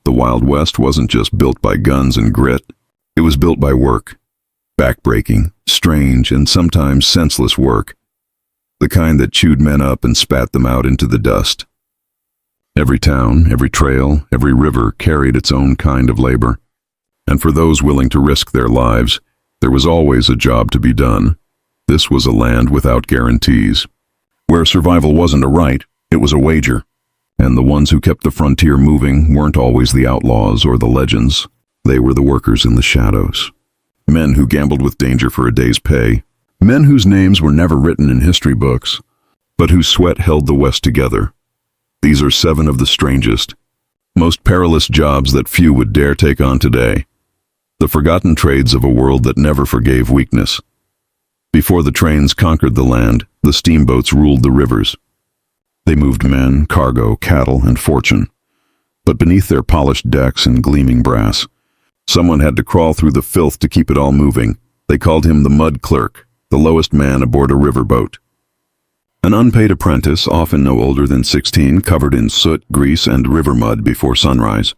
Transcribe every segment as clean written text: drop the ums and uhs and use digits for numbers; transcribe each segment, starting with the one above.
The Wild West wasn't just built by guns and grit. It was built by work. Backbreaking, strange, and sometimes senseless work. The kind that chewed men up and spat them out into the dust. Every town, every trail, every river carried its own kind of labor. And for those willing to risk their lives, there was always a job to be done. This was a land without guarantees. Where survival wasn't a right, it was a wager. And the ones who kept the frontier moving weren't always the outlaws or the legends. They were the workers in the shadows. Men who gambled with danger for a day's pay. Men whose names were never written in history books, but whose sweat held the West together. These are 7 of the strangest, most perilous jobs that few would dare take on today. The forgotten trades of a world that never forgave weakness. Before the trains conquered the land, the steamboats ruled the rivers. They moved men, cargo, cattle, and fortune. But beneath their polished decks and gleaming brass, someone had to crawl through the filth to keep it all moving. They called him the Mud Clerk, the lowest man aboard a riverboat. An unpaid apprentice, often no older than 16, covered in soot, grease, and river mud before sunrise.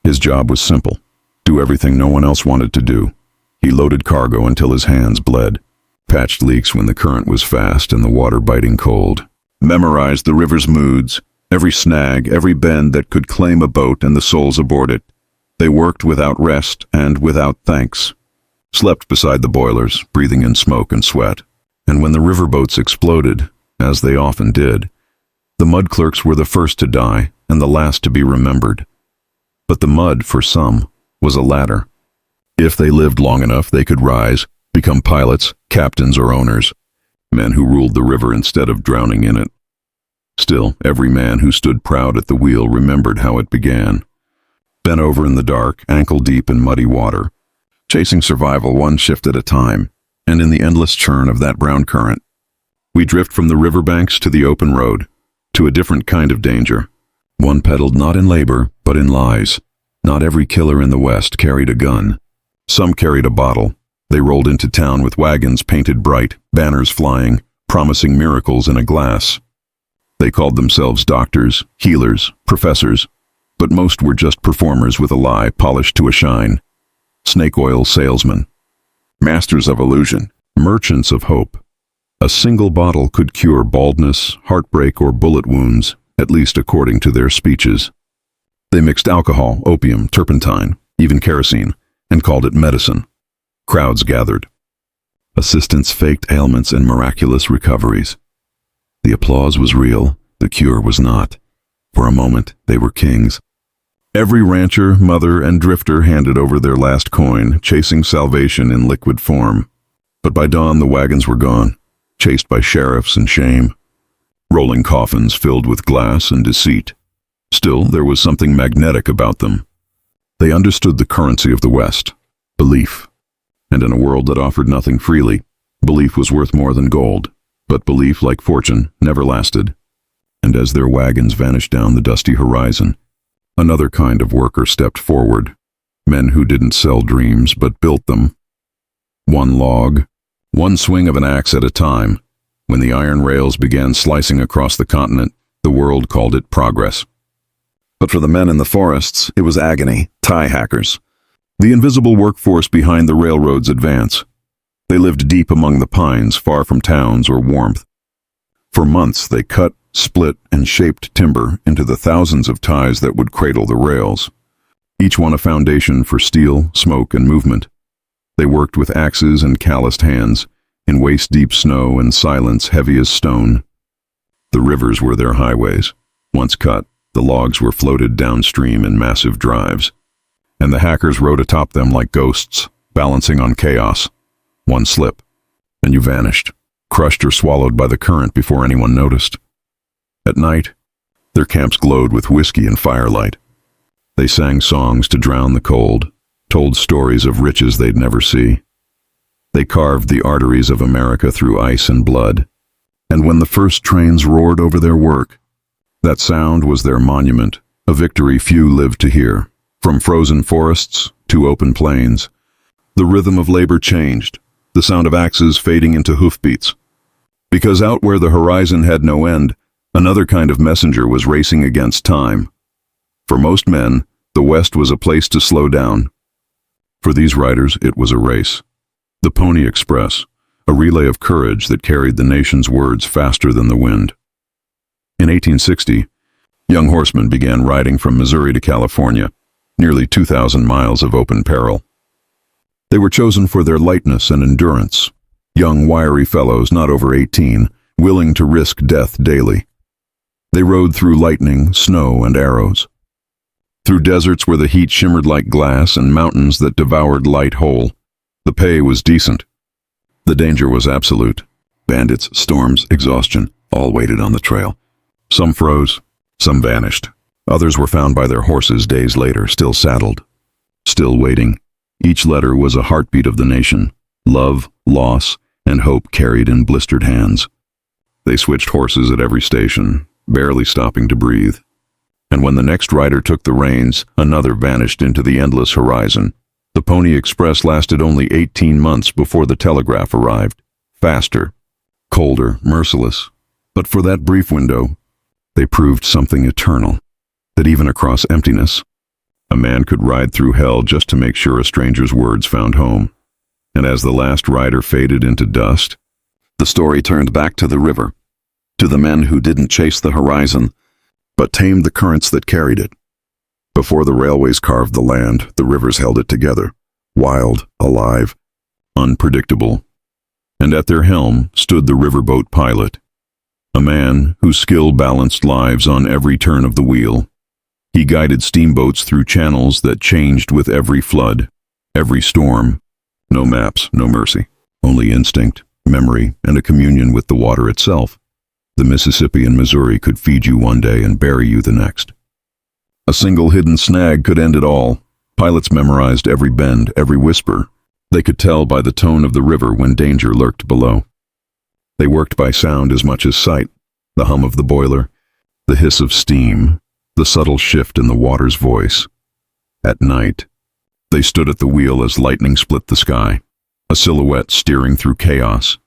His job was simple. Do everything no one else wanted to do. He loaded cargo until his hands bled, patched leaks when the current was fast and the water biting cold, memorized the river's moods, every snag, every bend that could claim a boat and the souls aboard it. They worked without rest and without thanks. Slept beside the boilers, breathing in smoke and sweat. And when the riverboats exploded, as they often did, the mud clerks were the first to die and the last to be remembered. But the mud, for some, was a ladder. If they lived long enough, they could rise, become pilots, captains, or owners, men who ruled the river instead of drowning in it. Still, every man who stood proud at the wheel remembered how it began. Bent over in the dark, ankle-deep in muddy water, chasing survival one shift at a time, and in the endless churn of that brown current, we drift from the riverbanks to the open road, to a different kind of danger, one peddled not in labor, but in lies. Not every killer in the West carried a gun. Some carried a bottle. They rolled into town with wagons painted bright, banners flying, promising miracles in a glass. They called themselves doctors, healers, professors, but most were just performers with a lie polished to a shine. Snake oil salesmen, masters of illusion, merchants of hope. A single bottle could cure baldness, heartbreak, or bullet wounds, at least according to their speeches. They mixed alcohol, opium, turpentine, even kerosene, and called it medicine. Crowds gathered. Assistants faked ailments and miraculous recoveries. The applause was real, the cure was not. For a moment, they were kings. Every rancher, mother, and drifter handed over their last coin, chasing salvation in liquid form. But by dawn, the wagons were gone, chased by sheriffs and shame, rolling coffins filled with glass and deceit. Still, there was something magnetic about them. They understood the currency of the West, belief. And in a world that offered nothing freely, belief was worth more than gold. But belief, like fortune, never lasted. And as their wagons vanished down the dusty horizon, another kind of worker stepped forward. Men who didn't sell dreams, but built them. One log, one swing of an axe at a time. When the iron rails began slicing across the continent, the world called it progress. But for the men in the forests, it was agony, tie hackers. The invisible workforce behind the railroad's advance. They lived deep among the pines, far from towns or warmth. For months they cut, split, and shaped timber into the thousands of ties that would cradle the rails. Each one a foundation for steel, smoke, and movement. They worked with axes and calloused hands, in waist-deep snow and silence heavy as stone. The rivers were their highways. Once cut, the logs were floated downstream in massive drives, and the hackers rode atop them like ghosts, balancing on chaos. One slip, and you vanished, crushed or swallowed by the current before anyone noticed. At night, their camps glowed with whiskey and firelight. They sang songs to drown the cold, told stories of riches they'd never see. They carved the arteries of America through ice and blood, and when the first trains roared over their work, that sound was their monument, a victory few lived to hear. From frozen forests to open plains, the rhythm of labor changed, the sound of axes fading into hoofbeats. Because out where the horizon had no end, another kind of messenger was racing against time. For most men, The West was a place to slow down. For these riders, it was a race. The Pony Express, a relay of courage that carried the nation's words faster than the wind. In 1860, young horsemen began riding from Missouri to California, nearly 2,000 miles of open peril. They were chosen for their lightness and endurance, young wiry fellows not over 18, willing to risk death daily. They rode through lightning, snow, and arrows, through deserts where the heat shimmered like glass and mountains that devoured light whole. The pay was decent. The danger was absolute. Bandits, storms, exhaustion, all waited on the trail. Some froze, some vanished. Others were found by their horses days later, still saddled, still waiting. Each letter was a heartbeat of the nation, love, loss, and hope carried in blistered hands. They switched horses at every station, barely stopping to breathe. And when the next rider took the reins, another vanished into the endless horizon. The Pony Express lasted only 18 months before the telegraph arrived. Faster, colder, merciless. But for that brief window, they proved something eternal, that even across emptiness, a man could ride through hell just to make sure a stranger's words found home. And as the last rider faded into dust, the story turned back to the river, to the men who didn't chase the horizon, but tamed the currents that carried it. Before the railways carved the land, the rivers held it together, wild, alive, unpredictable. And at their helm stood the riverboat pilot, a man whose skill balanced lives on every turn of the wheel. He guided steamboats through channels that changed with every flood, every storm. No maps, no mercy, only instinct, memory, and a communion with the water itself. The Mississippi and Missouri could feed you one day and bury you the next. A single hidden snag could end it all. Pilots memorized every bend, every whisper. They could tell by the tone of the river when danger lurked below. They worked by sound as much as sight, the hum of the boiler, the hiss of steam, the subtle shift in the water's voice. At night, they stood at the wheel as lightning split the sky, a silhouette steering through chaos.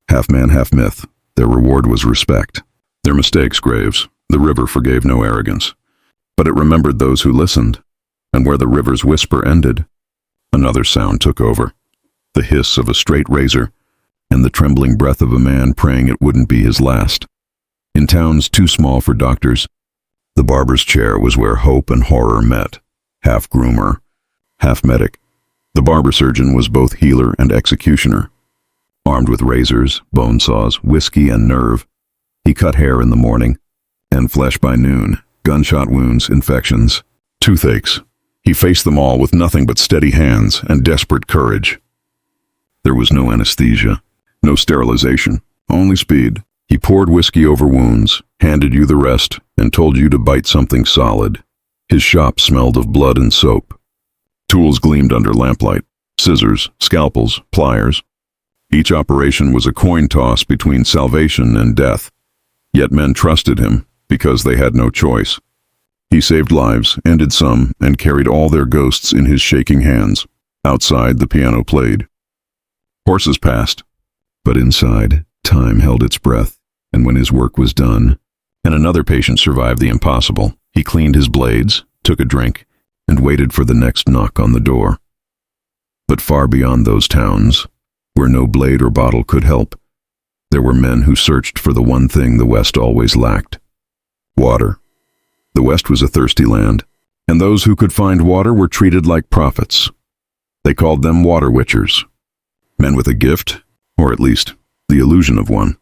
Half man, half myth, their reward was respect. Their mistakes graves, the river forgave no arrogance. But it remembered those who listened, and where the river's whisper ended, another sound took over, the hiss of a straight razor, and the trembling breath of a man praying it wouldn't be his last. In towns too small for doctors, the barber's chair was where hope and horror met, half groomer, half medic. The barber surgeon was both healer and executioner. Armed with razors, bone saws, whiskey, and nerve, he cut hair in the morning, and flesh by noon, gunshot wounds, infections, toothaches. He faced them all with nothing but steady hands and desperate courage. There was no anesthesia, no sterilization, only speed. He poured whiskey over wounds, handed you the rest, and told you to bite something solid. His shop smelled of blood and soap. Tools gleamed under lamplight, scissors, scalpels, pliers. Each operation was a coin toss between salvation and death. Yet men trusted him because they had no choice. He saved lives, ended some, and carried all their ghosts in his shaking hands. Outside, the piano played. Horses passed, but inside, time held its breath, and when his work was done, and another patient survived the impossible, he cleaned his blades, took a drink, and waited for the next knock on the door. But far beyond those towns, where no blade or bottle could help, there were men who searched for the one thing the West always lacked: water. The West was a thirsty land, and those who could find water were treated like prophets. They called them water witchers, men with a gift, or at least the illusion of one.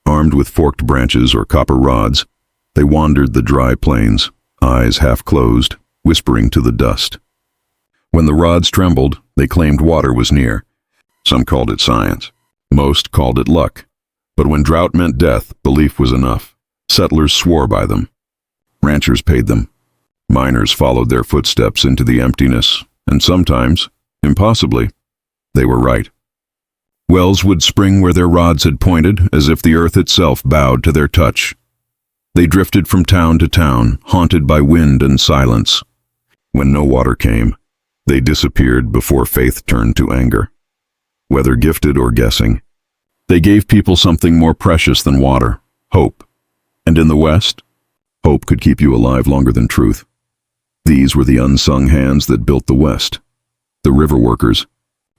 Armed with forked branches or copper rods, they wandered the dry plains, eyes half closed, whispering to the dust. When the rods trembled, they claimed water was near. Some called it science. Most called it luck. But when drought meant death, belief was enough. Settlers swore by them. Ranchers paid them. Miners followed their footsteps into the emptiness, and sometimes, impossibly, they were right. Wells would spring where their rods had pointed, as if the earth itself bowed to their touch. They drifted from town to town, haunted by wind and silence. When no water came, they disappeared before faith turned to anger. Whether gifted or guessing, they gave people something more precious than water: hope. And in the West, hope could keep you alive longer than truth. These were the unsung hands that built the West. The river workers,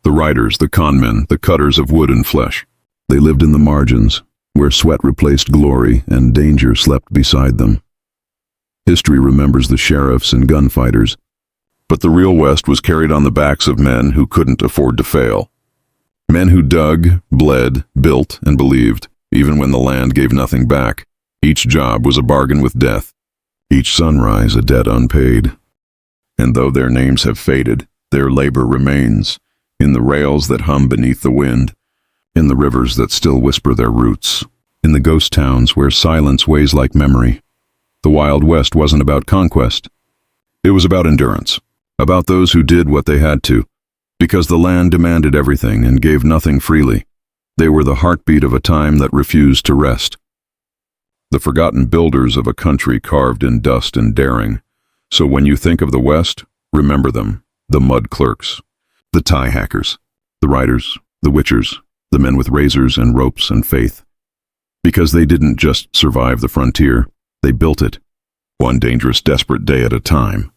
the riders, the conmen, the cutters of wood and flesh. They lived in the margins, where sweat replaced glory and danger slept beside them. History remembers the sheriffs and gunfighters, but the real West was carried on the backs of men who couldn't afford to fail. Men who dug, bled, built, and believed, even when the land gave nothing back. Each job was a bargain with death, each sunrise a debt unpaid. And though their names have faded, their labor remains, in the rails that hum beneath the wind, in the rivers that still whisper their roots, in the ghost towns where silence weighs like memory. The Wild West wasn't about conquest. It was about endurance, about those who did what they had to, because the land demanded everything and gave nothing freely. They were the heartbeat of a time that refused to rest. The forgotten builders of a country carved in dust and daring. So when you think of the West, remember them, the Mud Clerks, the tie hackers, the riders, the witchers, the men with razors and ropes and faith. Because they didn't just survive the frontier, they built it, one dangerous, desperate day at a time.